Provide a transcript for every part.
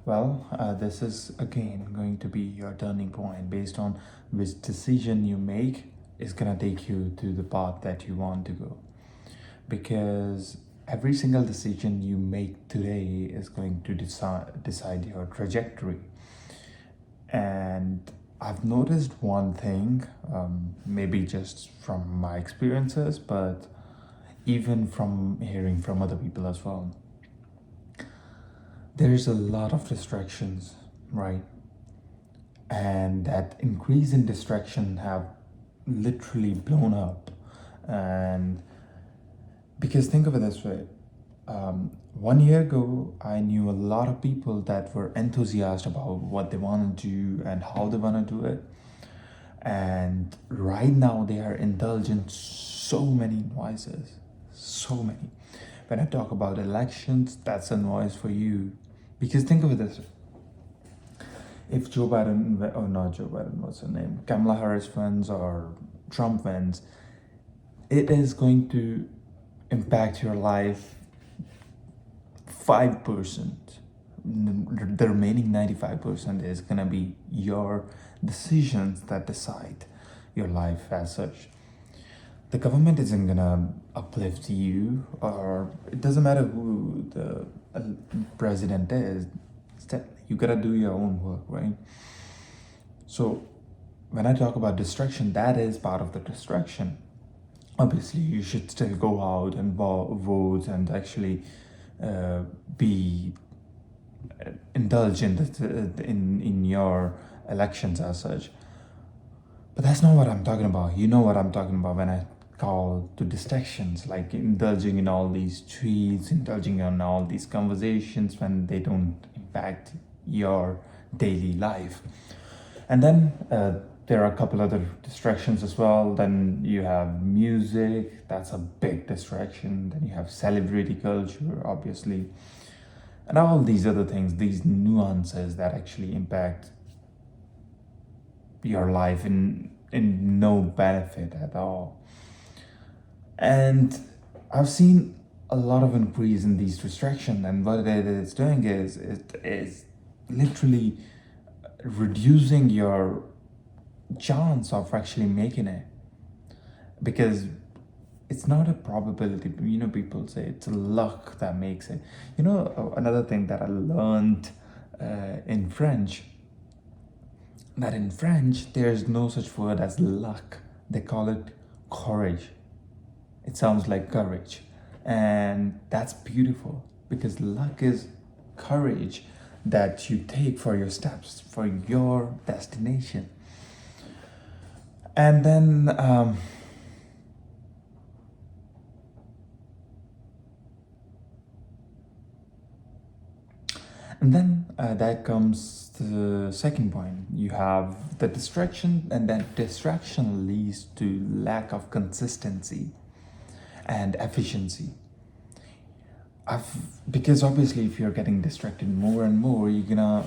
This is again going to be your turning point based on which decision you make is gonna take you to the path that you want to go. Because every single decision you make today is going to decide your trajectory. And I've noticed one thing, maybe just from my experiences, but even from hearing from other people as well. There's a lot of distractions, right? And that increase in distraction have literally blown up. And because think of it this way, 1 year ago, I knew a lot of people that were enthusiastic about what they want to do and how they want to do it. And right now, they are indulging so many noises, so many. When I talk about elections, that's a noise for you. Because think of it this way. If Joe Biden, or not Joe Biden, what's her name? Kamala Harris wins or Trump wins, it is going to impact your life 5%. The remaining 95% is gonna be your decisions that decide your life as such. The government isn't gonna uplift you, or it doesn't matter who the president is. You gotta do your own work, right? So when I talk about distraction, that is part of the distraction. Obviously, you should still go out and vote and actually be indulge in your elections as such. But that's not what I'm talking about. You know what I'm talking about when I call to distractions, like indulging in all these tweets, indulging in all these conversations when they don't impact your daily life. And then there are a couple other distractions as well. Then you have music, that's a big distraction. Then you have celebrity culture, obviously. And all these other things, these nuances that actually impact your life in no benefit at all. And I've seen a lot of increase in these distractions, and what it is doing is it is literally reducing your chance of actually making it, because it's not a probability. People say it's luck that makes it. Another thing that I learned in French, that in French there's no such word as luck. They call it courage. It sounds like courage, and that's beautiful, because luck is courage that you take for your steps, for your destination. And then that comes to the second point. You have the distraction, and that distraction leads to lack of consistency and efficiency. Because obviously, if you're getting distracted more and more, you're gonna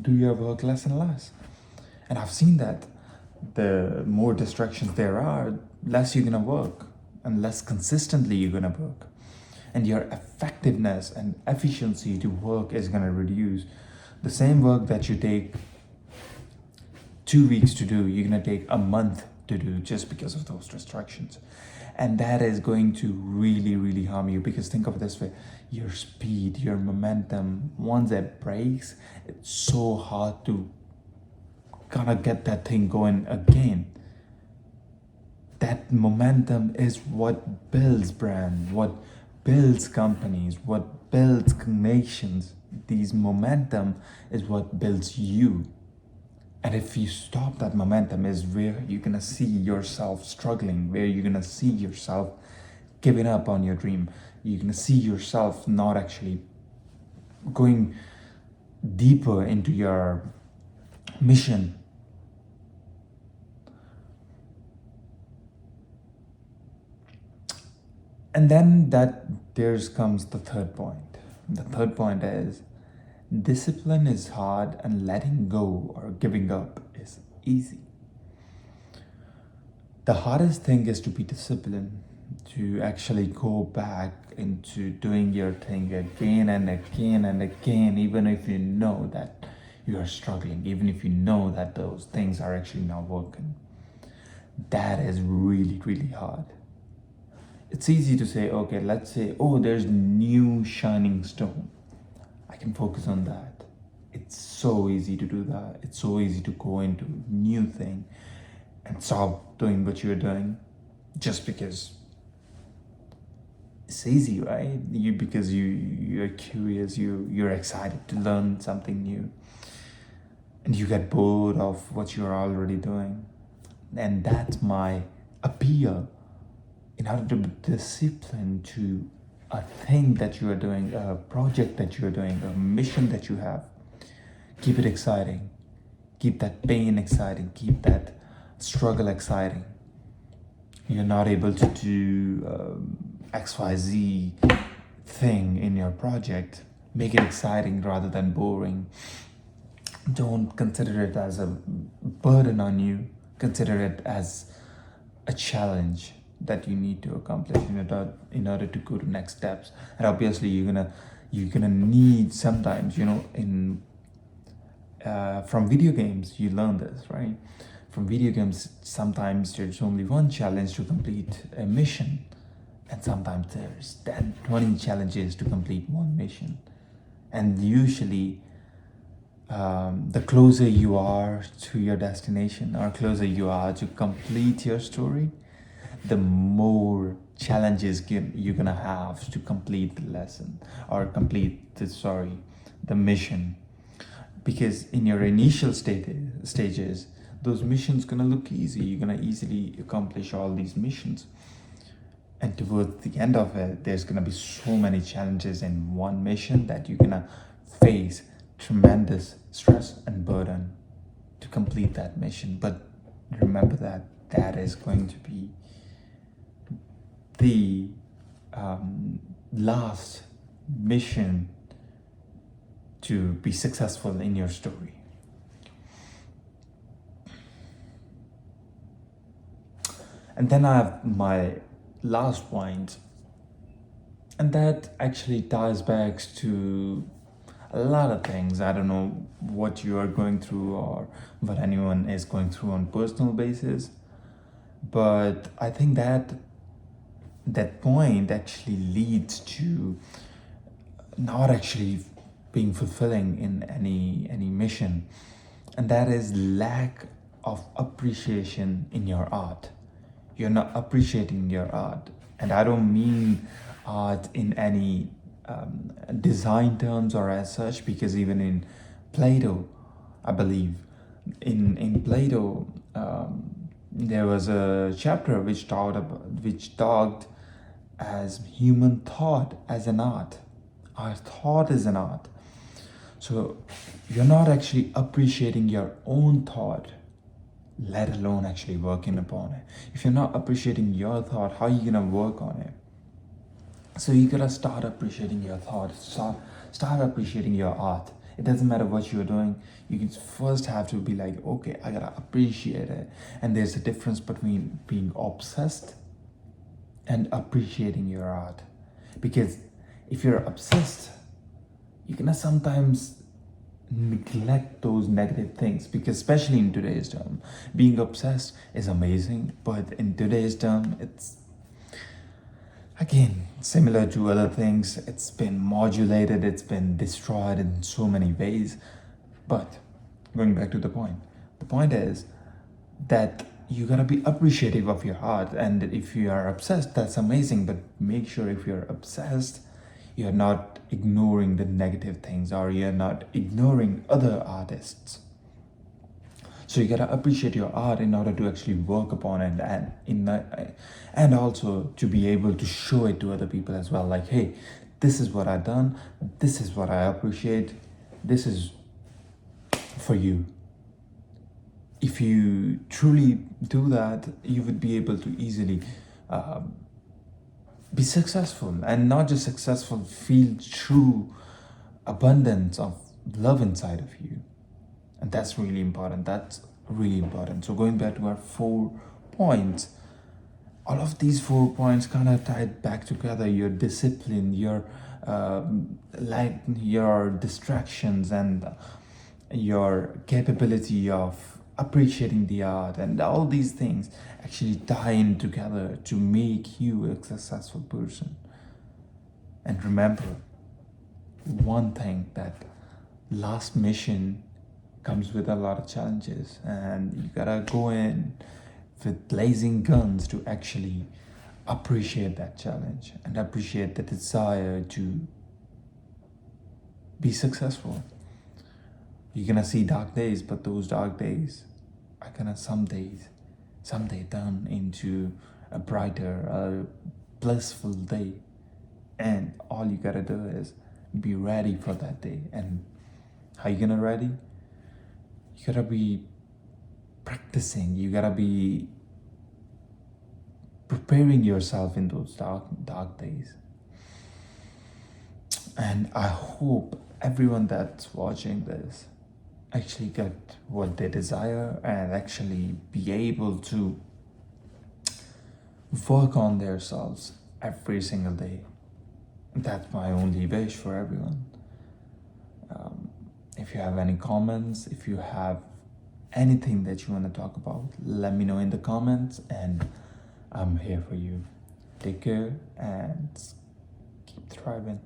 do your work less and less. And I've seen that the more distractions there are, less you're gonna work, and less consistently you're gonna work. And your effectiveness and efficiency to work is gonna reduce. The same work that you take 2 weeks to do, you're gonna take a month to do, just because of those distractions. And that is going to really, really harm you, because think of it this way: your speed, your momentum, once it breaks, it's so hard to kind of get that thing going again. That momentum is what builds brand, what builds companies, what builds nations. These momentum is what builds you. And if you stop that momentum, is where you're gonna see yourself struggling, where you're gonna see yourself giving up on your dream. You're gonna see yourself not actually going deeper into your mission. And then there's comes the third point. The third point is discipline is hard, and letting go or giving up is easy. The hardest thing is to be disciplined, to actually go back into doing your thing again and again and again, even if you know that you are struggling, even if you know that those things are actually not working. That is really, really hard. It's easy to say, okay, let's say, oh, there's new shining stone. I can focus on that. It's so easy to do that. It's so easy to go into new thing and stop doing what you're doing just because it's easy, right? Because you're curious, you're excited to learn something new, and you get bored of what you're already doing. And that's my appeal in order to be disciplined to a thing that you are doing, a project that you're doing, a mission that you have. Keep it exciting. Keep that pain exciting. Keep that struggle exciting. You're not able to do XYZ thing in your project. Make it exciting rather than boring. Don't consider it as a burden on you. Consider it as a challenge that you need to accomplish in order to go to next steps. And obviously you're gonna need sometimes, in from video games you learn this, right? From video games, sometimes there's only one challenge to complete a mission, and sometimes there's 10 20 challenges to complete one mission. And usually the closer you are to your destination, or closer you are to complete your story, the more challenges you're gonna have to complete the lesson, or complete the mission. Because in your initial stages, those missions gonna look easy. You're gonna easily accomplish all these missions, and towards the end of it, there's gonna be so many challenges in one mission that you're gonna face tremendous stress and burden to complete that mission. But remember that that is going to be the last mission to be successful in your story. And then I have my last point, and that actually ties back to a lot of things. I don't know what you are going through or what anyone is going through on personal basis, but I think that point actually leads to not actually being fulfilling in any mission, and that is lack of appreciation in your art. You're not appreciating your art, and I don't mean art in any design terms or as such, because even in Plato, I believe, in Plato, there was a chapter which talked as human thought as an art. Our thought is an art. So you're not actually appreciating your own thought, let alone actually working upon it. If you're not appreciating your thought, how are you gonna work on it? So you gotta start appreciating your thought, start appreciating your art. It doesn't matter what you're doing. You can first have to be like, okay, I gotta appreciate it. And there's a difference between being obsessed and appreciating your art. Because if you're obsessed, you're gonna sometimes neglect those negative things, because especially in today's term, being obsessed is amazing, but in today's term, it's again similar to other things. It's been modulated, it's been destroyed in so many ways. But going back to the point is that you gotta be appreciative of your art. And if you are obsessed, that's amazing, but make sure if you're obsessed, you're not ignoring the negative things, or you're not ignoring other artists. So you gotta appreciate your art in order to actually work upon it, and also to be able to show it to other people as well. Like, hey, this is what I've done. This is what I appreciate. This is for you. If you truly do that, you would be able to easily be successful, and not just successful, feel true abundance of love inside of you. And that's really important. So going back to our 4 points, all of these 4 points kind of tied back together: your discipline, your like your distractions, and your capability of appreciating the art, and all these things actually tie in together to make you a successful person. And remember one thing, that last mission comes with a lot of challenges, and you gotta go in with blazing guns to actually appreciate that challenge and appreciate the desire to be successful. You're gonna see dark days, but those dark days are gonna someday turn into a brighter, a blissful day. And all you gotta do is be ready for that day. And how you gonna ready? You gotta be practicing. You gotta be preparing yourself in those dark days. And I hope everyone that's watching this actually get what they desire and actually be able to work on themselves every single day. That's my only wish for everyone. If you have any comments, if you have anything that you want to talk about, let me know in the comments, and I'm here for you. Take care and keep thriving.